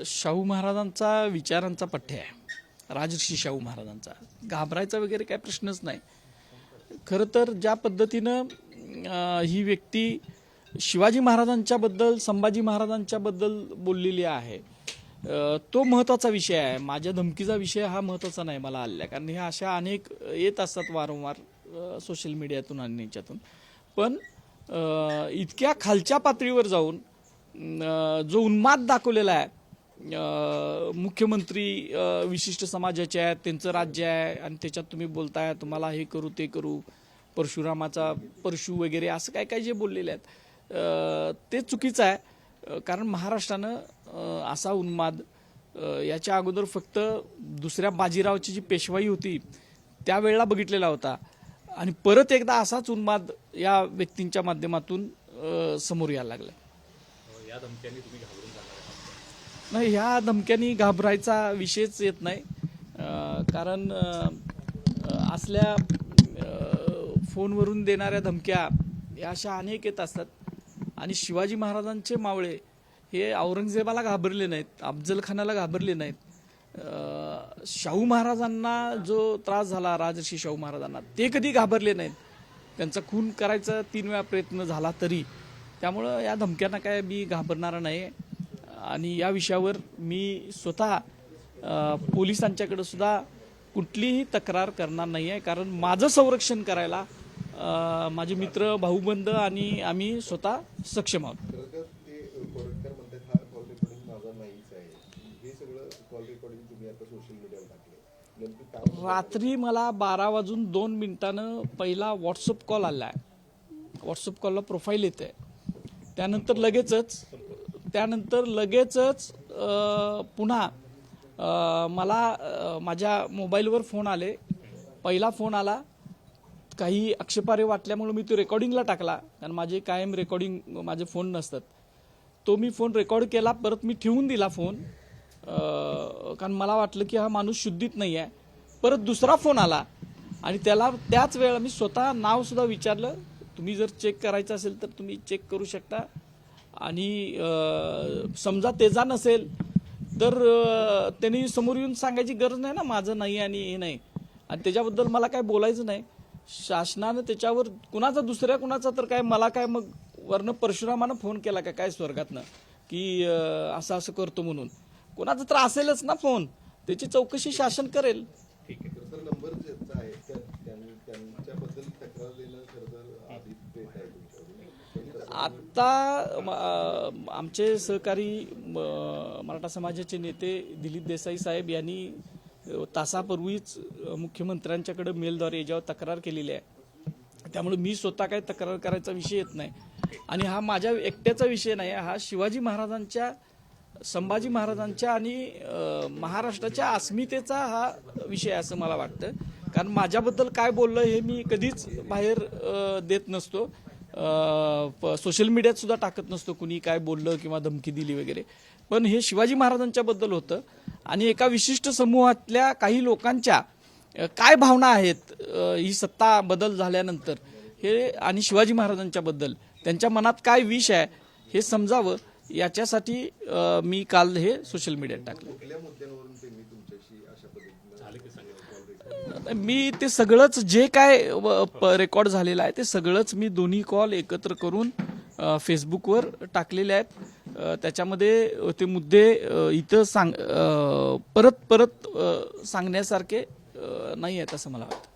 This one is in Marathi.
शाहू महाराजांचा विचारांचा पठ्य आहे, राजर्षी शाहू महाराजांचा. घाबरायचा वगैरे काय प्रश्नच नाही. खरं तर ज्या पद्धतीनं ही व्यक्ती शिवाजी महाराजांच्याबद्दल, संभाजी महाराजांच्याबद्दल बोललेली आहे, तो महत्त्वाचा विषय आहे. माझ्या धमकीचा विषय हा महत्त्वाचा नाही मला आलेला, कारण ह्या अशा अनेक येत असतात वारंवार सोशल मीडियातून आणि याच्यातून. पण इतक्या खालच्या पातळीवर जाऊन जो उन्माद दाखवलेला आहे, मुख्यमंत्री विशिष्ट समाजाचे आहेत, त्यांचं राज्य आहे आणि त्याच्यात तुम्ही बोलताय तुम्हाला हे करू ते करू, परशुरामाचा परशु वगैरे असं काय काय जे बोललेले आहेत ते चुकीचं आहे. कारण महाराष्ट्रानं असा उन्माद याच्या अगोदर फक्त दुसऱ्या बाजीरावची जी पेशवाई होती त्यावेळेला बघितलेला होता, आणि परत एकदा असाच उन्माद या व्यक्तींच्या माध्यमातून समोर यायला लागला. या धमक्यांनी तुम्ही घाबरून जाणार नाही, ह्या धमक्यांनी घाबरायचा विषयच येत नाही. कारण असल्या फोनवरून देणाऱ्या धमक्या या अशा अनेक येत असतात. आणि शिवाजी महाराजांचे मावळे हे औरंगजेबाला घाबरले नाहीत, अफजल खानाला घाबरले नाहीत. शाहू महाराजांना जो त्रास झाला, राजर्षी शाहू महाराजांना, ते कधी घाबरले नाहीत. त्यांचा खून करायचा 3 वेळा प्रयत्न झाला तरी. त्यामुळं या धमक्यांना काय मी घाबरणार नाही. आणि या विषयावर मी स्वतः पोलिसांच्याकडे सुद्धा कुठलीही तक्रार करणार नाही आहे. कारण माझं संरक्षण करायला माझे मित्र, भाऊबंद आणि आम्ही स्वतः सक्षम आहोत. रात्री मला 12:02 पहिला व्हॉट्सअप कॉल आला आहे. व्हॉट्सअप कॉलला प्रोफाईल येते. त्यानंतर लगेचच पुन्हा मला माझ्या मोबाईलवर फोन आले. पहिला फोन आला, काही आक्षेपार्ह वाटल्यामुळे मी तो रेकॉर्डिंगला टाकला, कारण माझे कायम रेकॉर्डिंग माझे फोन नसतात. तो मी फोन रेकॉर्ड केला, परत मी ठेवून दिला फोन, कारण मला वाटलं की हा माणूस शुद्धीत नाही आहे. परत दुसरा फोन आला आणि त्याच वेळेला मी स्वतः नाव सुद्धा विचारलं. तुम्ही जर चेक करायचं असेल तर तुम्ही चेक करू शकता, आणि समजा तेजा नसेल तर त्यांनी समोर येऊन सांगायची गरज नाही ना, माझं नाही आणि हे नाही, आणि त्याच्याबद्दल मला काय बोलायचं नाही. शासनानं त्याच्यावर दुसऱ्या कुणाचा तर काय, मला काय मग वर्ण परशुरामानं फोन केला का काय स्वर्गातनं की असं असं करतो म्हणून? कोणाचा तर असेलच ना फोन, त्याची चौकशी शासन करेल. ठीक आहे. तर नंबर ज्याचा आहे त्यांच्याबद्दल तक्रार देणं खरं आधी देत आहे तुमच्याकडून. आता आमचे सहकारी मराठा समाजाचे नेते दिलीप देसाई साहेब यांनी तासापूर्वीच मुख्यमंत्र्यांच्याकडे मेलद्वारे याच्यावर तक्रार केलेली आहे. त्यामुळे मी स्वतः काही तक्रार करायचा विषय येत नाही. आणि हा माझ्या एकट्याचा विषय नाही, हा शिवाजी महाराजांच्या, संभाजी महाराजांच्या आणि महाराष्ट्राच्या अस्मितेचा हा विषय असं मला वाटतं. कारण माझ्याबद्दल काय बोललं हे मी कधीच बाहेर देत नसतो, सोशल मीडियात सुद्धा टाकत नसतो कुणी काय बोललं किंवा धमकी दिली वगैरे. पण हे शिवाजी महाराजांच्याबद्दल होतं, आणि एका विशिष्ट समूहातल्या काही लोकांच्या काय भावना आहेत ही सत्ता बदल झाल्यानंतर हे, आणि शिवाजी महाराजांच्याबद्दल त्यांच्या मनात काय विष आहे हे समजावं, याच्यासाठी मी काल हे सोशल मीडियात टाकलं. मी ते सगळंच जे काय रेकॉर्ड झालेलं आहे ते सगळंच मी दोन्ही कॉल एकत्र करून फेसबुकवर टाकलेले आहेत. त्याच्यामध्ये ते मुद्दे इथं परत सांगण्यासारखे नाही आहेत असं मला वाटतं.